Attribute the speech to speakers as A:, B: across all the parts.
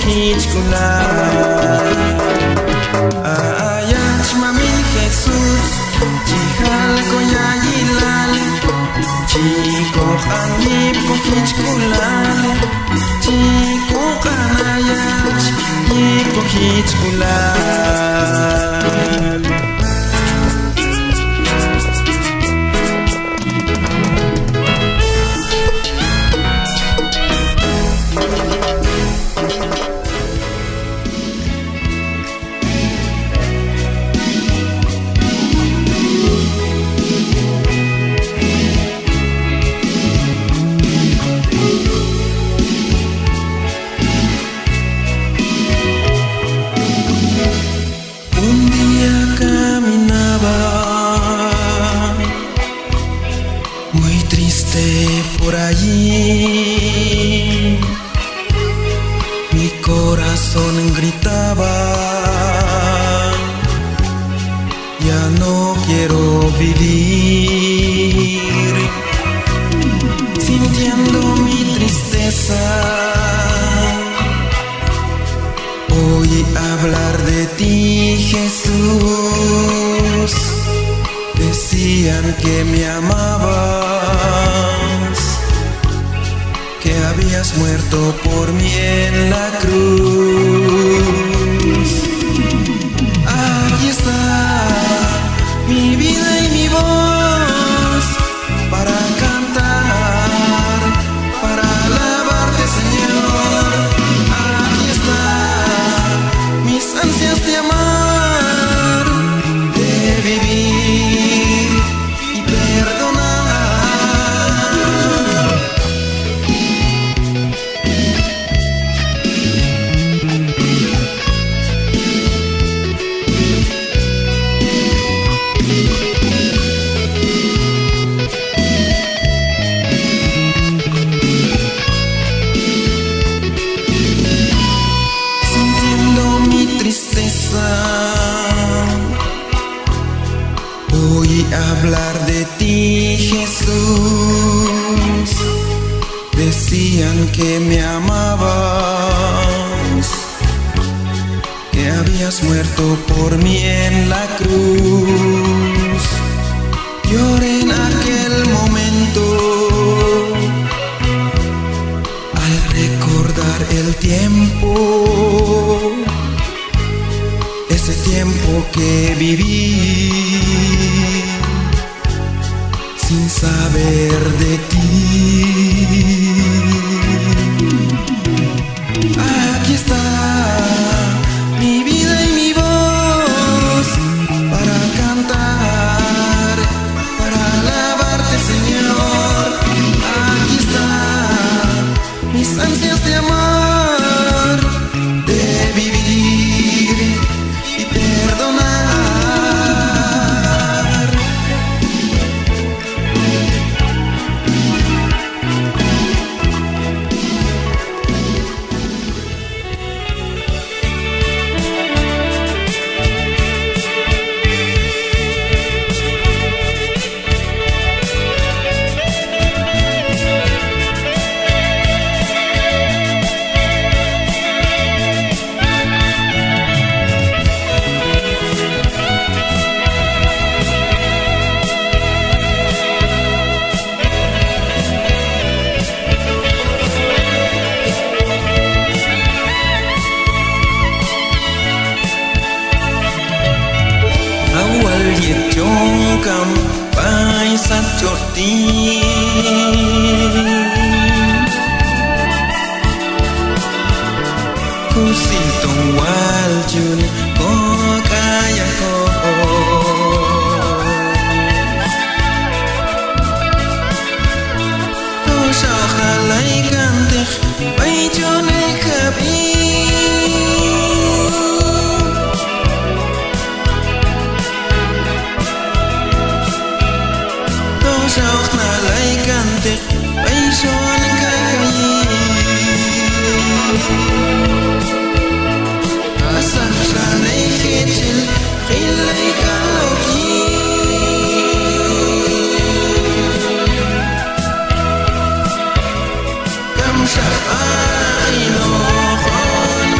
A: hichkular ayach mamin Jesús chihal koyayilal chico anip hichkular chico kanayach nipo hichkular por allí mi corazón gritaba ya no quiero vivir sintiendo mi tristeza oí hablar de ti Jesús decían que me amabas que habías muerto por mí en la cruz. Aquí está mi vida y mi voz para cantar, para alabarte, Señor. Aquí está mis ansias de amar, de vivir y perdonar. Oí hablar de ti, Jesús. Decían que me amabas, que habías muerto por mí en la cruz. Lloré en aquel momento al recordar el tiempo. Ese tiempo que viví sin saber de ti. Aquí está mi vida y mi voz para cantar, para alabarte, Señor. Aquí está mis ansias de amar, de vivir y perdonar. Trong cầm bay sát chột tim ku si tong wal chun ko kaya ko to sa khalai kan tek bay chon e khabi Auch na laikante bay son kai asan shanai khichil khilai kaloki kam shafai no khon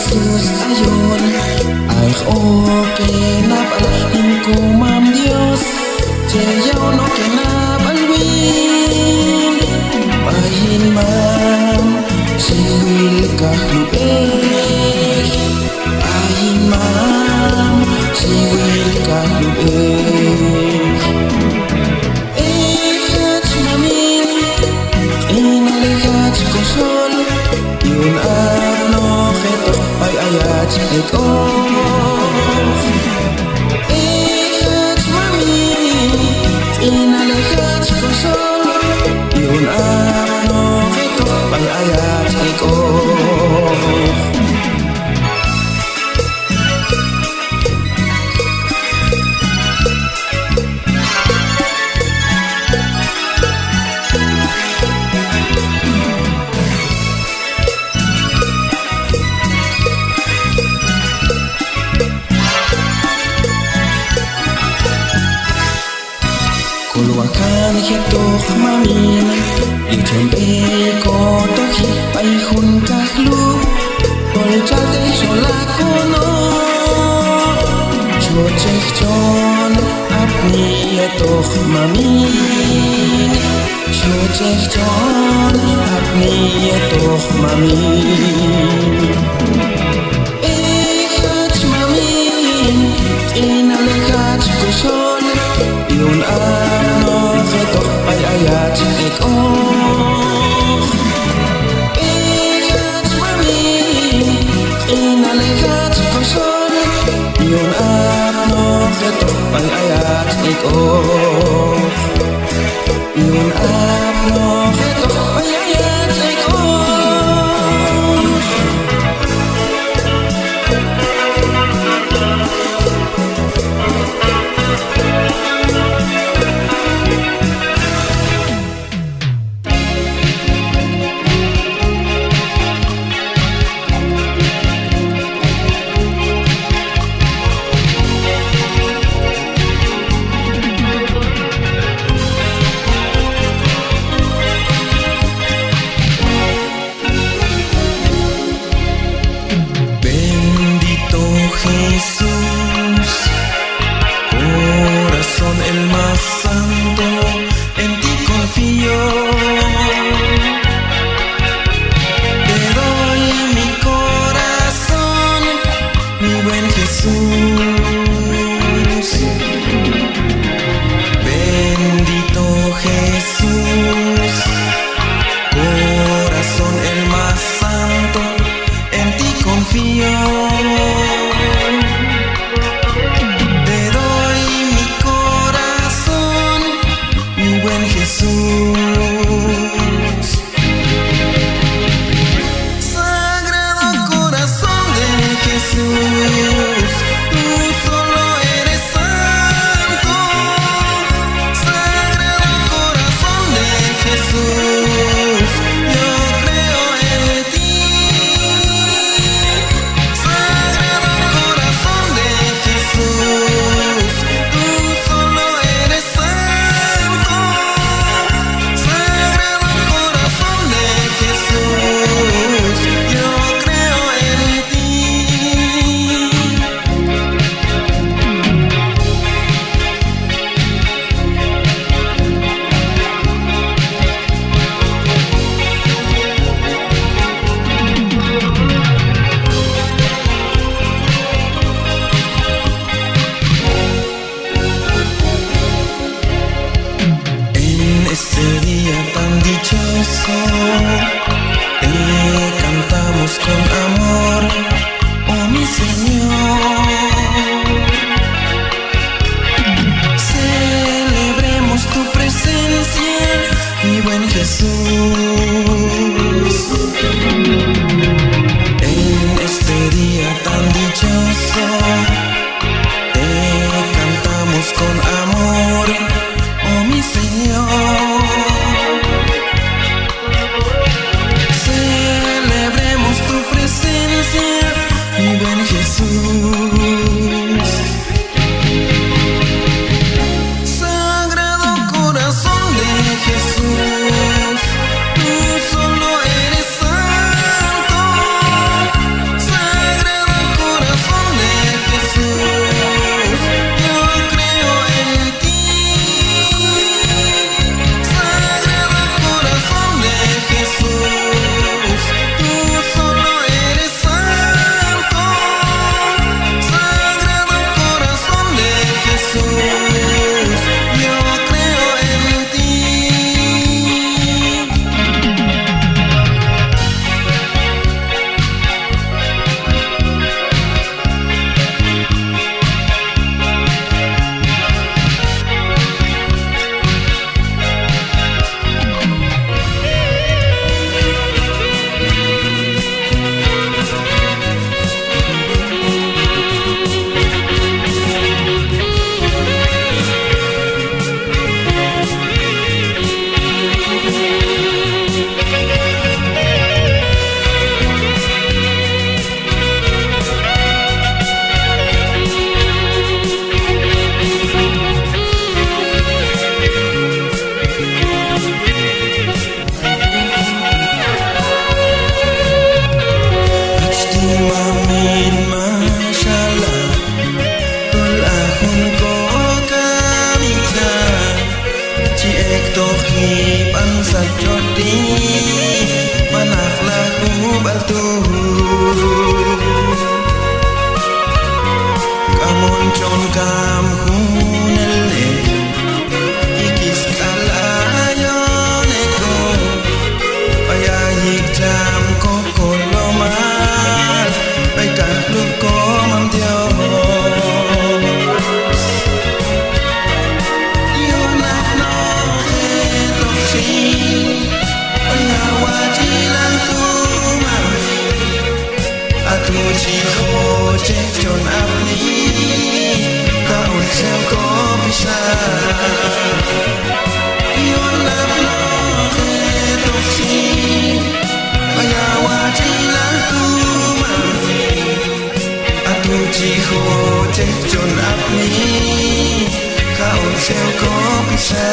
A: Jesús ayun ay okenap al inkumam Dios Cheyaw no kenap alwin Pahin mam siwil kahlubek Pahin mam siwil kahlubek Ekat mamin inalikat kosol Yun ano keto ay ayat eko Ekat mamin inalikat kosol Yun ano keto ay ayat eko Kulwakan hitok mamin Lichon eko toki Pai hun kahlu Kol chate solakono Chocek chon Apni etok mamin Chocek chon Apni etok mamin Ekat mamin Inalekat kusol Yun ano keto ay ayat eko Ekat mamin inalekat kosol Yun ano keto ay ayat eko Yun ano keto ay ayat eko kehidupan sajodi manak lagu batu kamun con kam hunele ikis kalayo neko payahik jam kokolomal baikah luko mamtio Aku jiho cek jon apni kau sel ko bisa yon lapnoetoksi ayawaji laku mami aku jiho cek jon apni kau sel ko bisa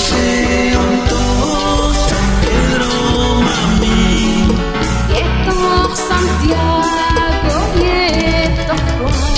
A: se ontos Pedro mami
B: Yetok Santiago yetok Juan.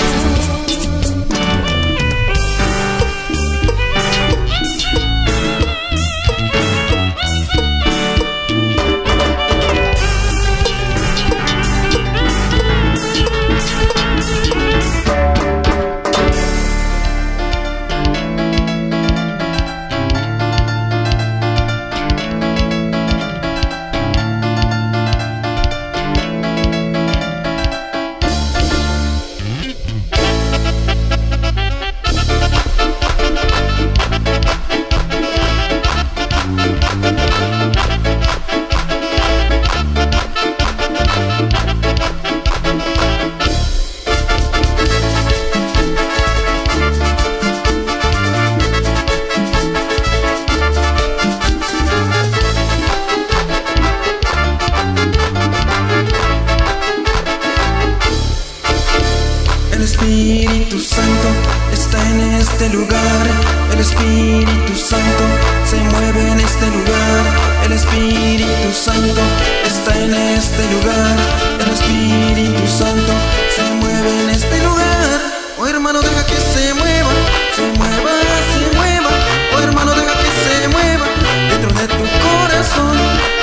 A: El Espíritu Santo está en este lugar. El Espíritu Santo se mueve en este lugar. El Espíritu Santo está en este lugar. El Espíritu Santo se mueve en este lugar. Oh hermano, deja que se mueva, se mueva, se mueva. Oh hermano, deja que se mueva dentro de tu corazón.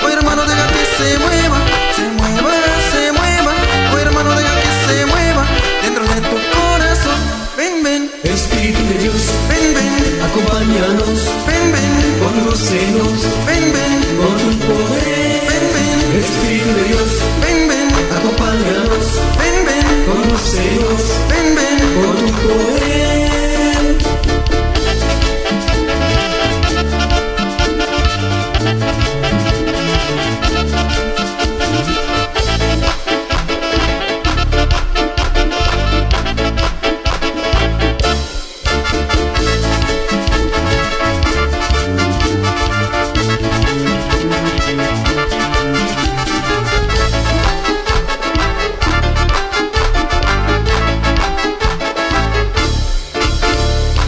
A: Oh hermano, deja que se mueva, se mueva, se mueva. Oh hermano, deja que se mueva dentro de tu corazón. Ven, ven,
C: Espíritu de Dios,
A: ven, ven,
C: acompáñanos,
A: ven, ven,
C: condúcenos
A: ven, ven,
C: con tu poder.
A: ven, ven,
C: Espíritu de Dios,
A: ven, ven,
C: acompáñanos,
A: ven, ven,
C: condúcenos
A: ven, ven.
C: con tu poder.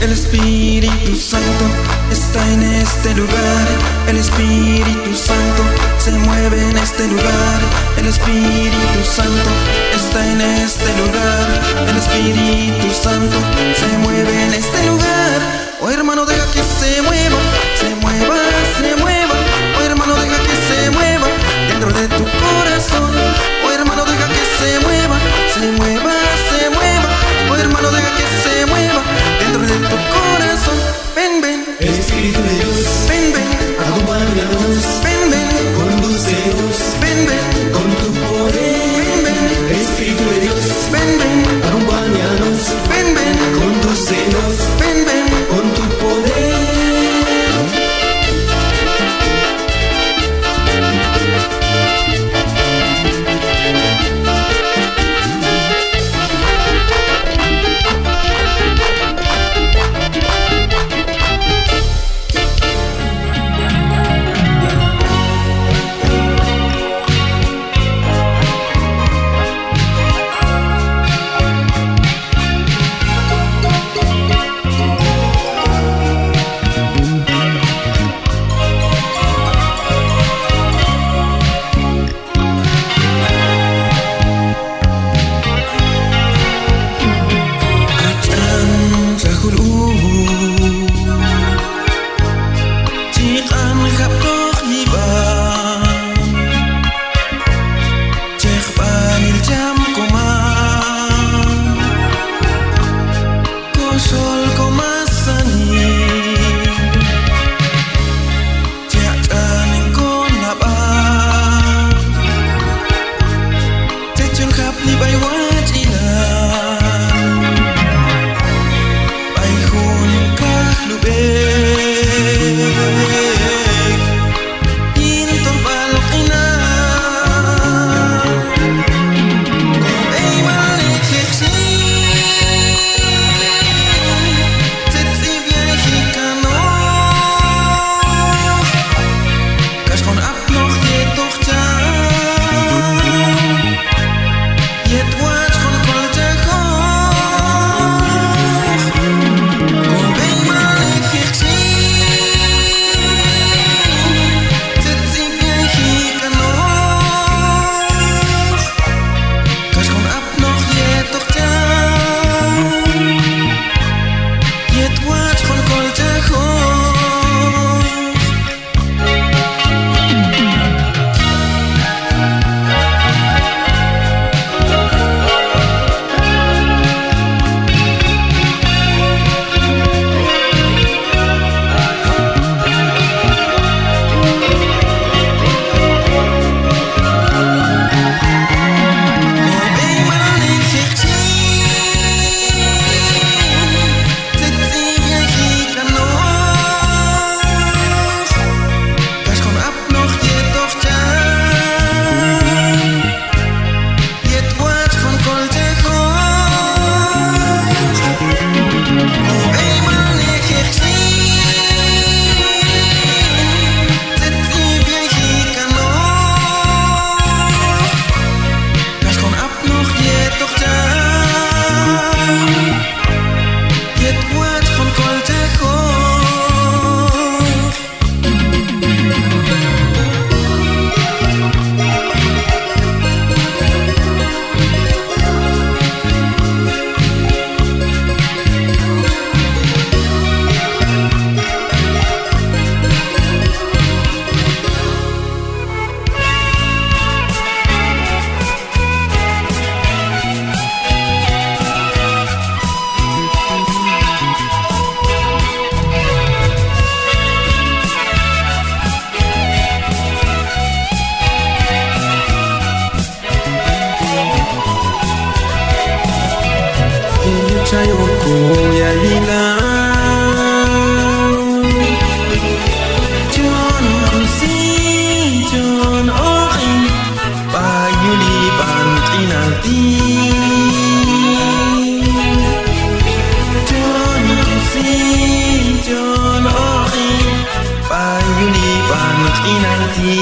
C: El Espíritu Santo está en este lugar. El Espíritu Santo se mueve en este lugar. El Espíritu Santo está en este lugar. El Espíritu Santo se mueve en este lugar. Oh hermano, deja que se mueva, se mueva, se mueva. Oh hermano, deja que se mueva dentro de tu corazón. Oh hermano, deja que se mueva, se mueva, se mueva. Oh hermano, deja que se mueva dentro de tu corazón. Ven, ven, Espíritu de Dios,
A: ven, ven,
C: acompáñanos,
A: ven, ven,
C: condúcenos
A: ven, ven,
C: con tu poder.
A: ven, ven,
C: Espíritu de Dios,
A: ven, ven,
C: acompáñanos,
A: ven, ven,
C: condúcenos
A: ven, ven.
C: con tu poder. Kuyalila John Kusi John Ori Payuli Bantinati John Kusi John Ori Payuli Bantinati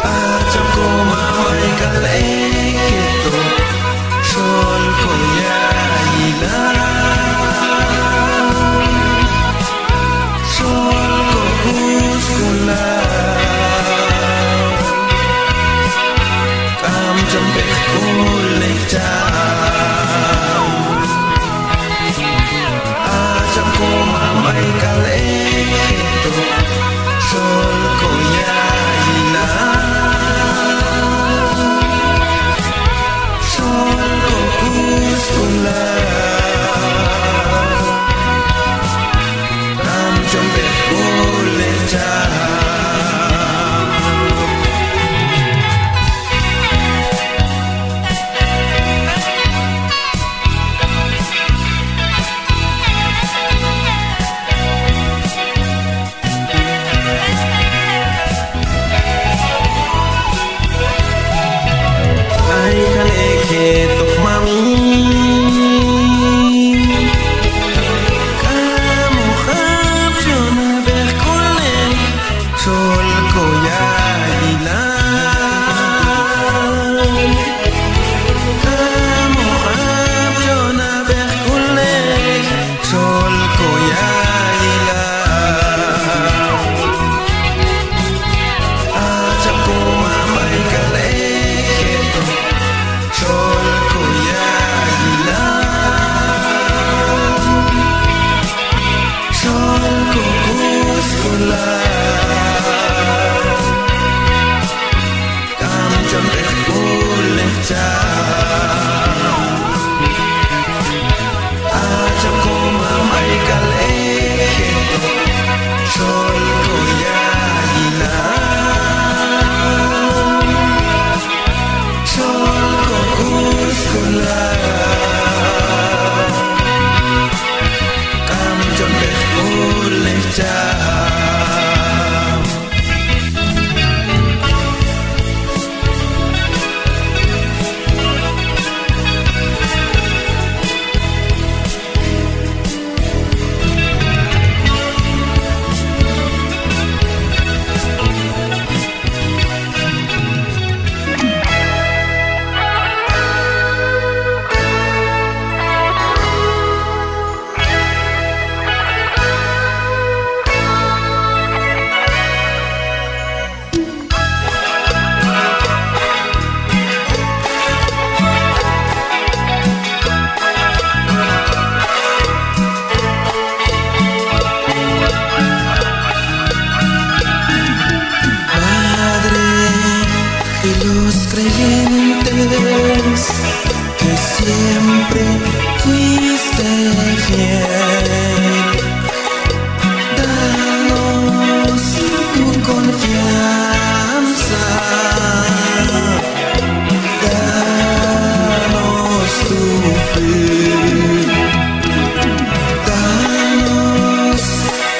C: Ajako mamay kaleketo Sol koyayila Sol ko huskula Kam jampe kulek jam Ajako mamay kaleketo Sol koyayila creyentes que siempre fuiste fiel. Danos tu confianza, danos tu fe, danos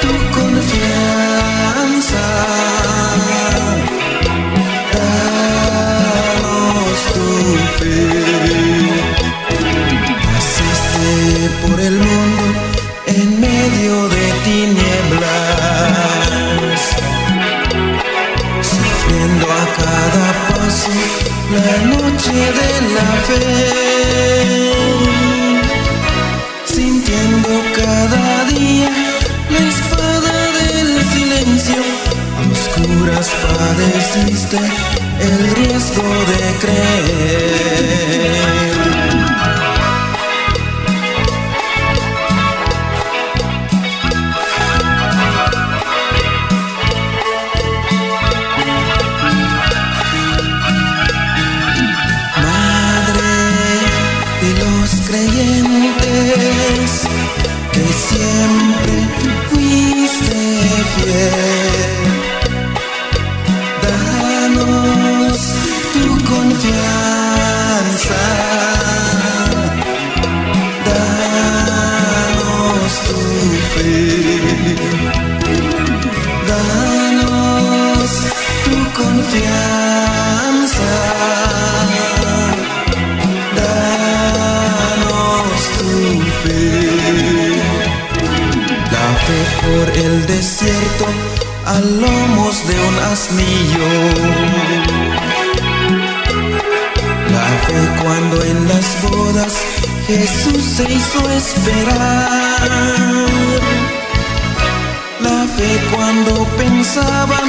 C: tu confianza. Pasaste por el mundo en medio de tinieblas, sufriendo a cada paso la noche de la fe, sintiendo cada día la espada del silencio. A oscuras padeciste el riesgo de creer. Madre de los creyentes, que siempre fuiste fiel, danos tu confianza. por el desierto a lomos de un asnillo. La fe cuando en las bodas Jesús se hizo esperar. La fe cuando pensaban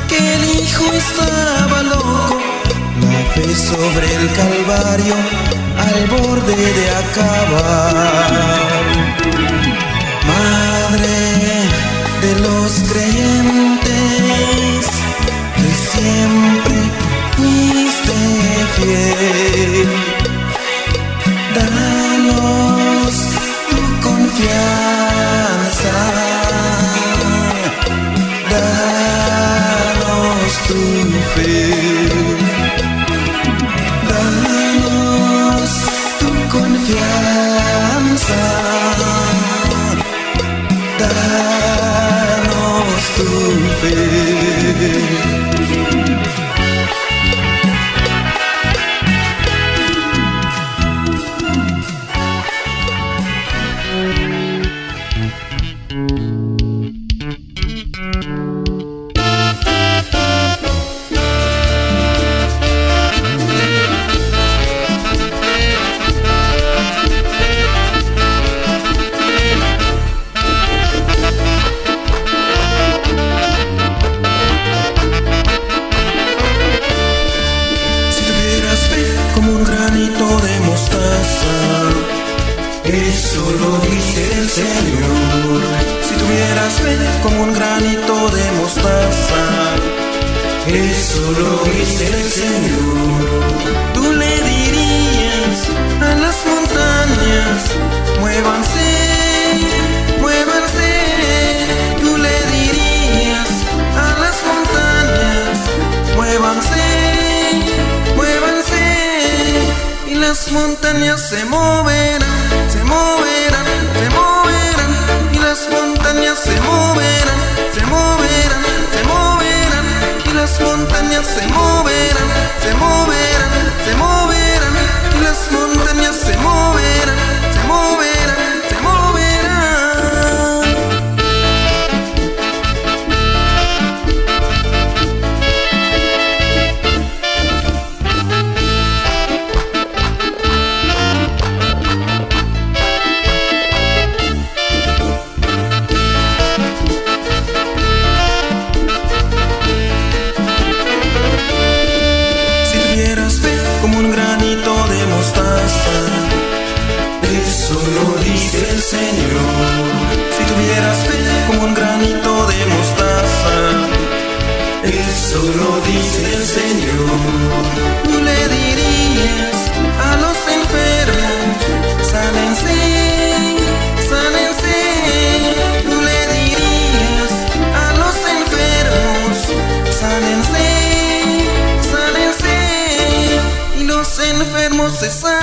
C: que el hijo estaba loco. La fe sobre el Calvario al borde de acabar. Madre de los creyentes, que siempre fuiste fiel, danos tu confianza, danos tu fe, danos tu confianza, danos tu fe. Como un granito de mostaza, eso lo dice el Señor. Si tuvieras fe como un granito de mostaza, eso lo dice el Señor. Tú le dirías a las montañas, muévanse, muévanse. Tú le dirías a las montañas, muévanse, muévanse. Y las montañas se moverán, se moverán, se moverán. Y las montañas se moverán, se moverán, se moverán. Y las montañas se moverán, se moverán, se moverán. Y las montañas se moverán, se moverán, se moverán. Como un granito de mostaza, eso lo dice el Señor. Si tuvieras fe como un granito de mostaza, eso lo dice el Señor. Tú le dirías a los enfermos, sánense, sánense. Tú le dirías a los enfermos, sánense, sánense. Y los enfermos se sanan.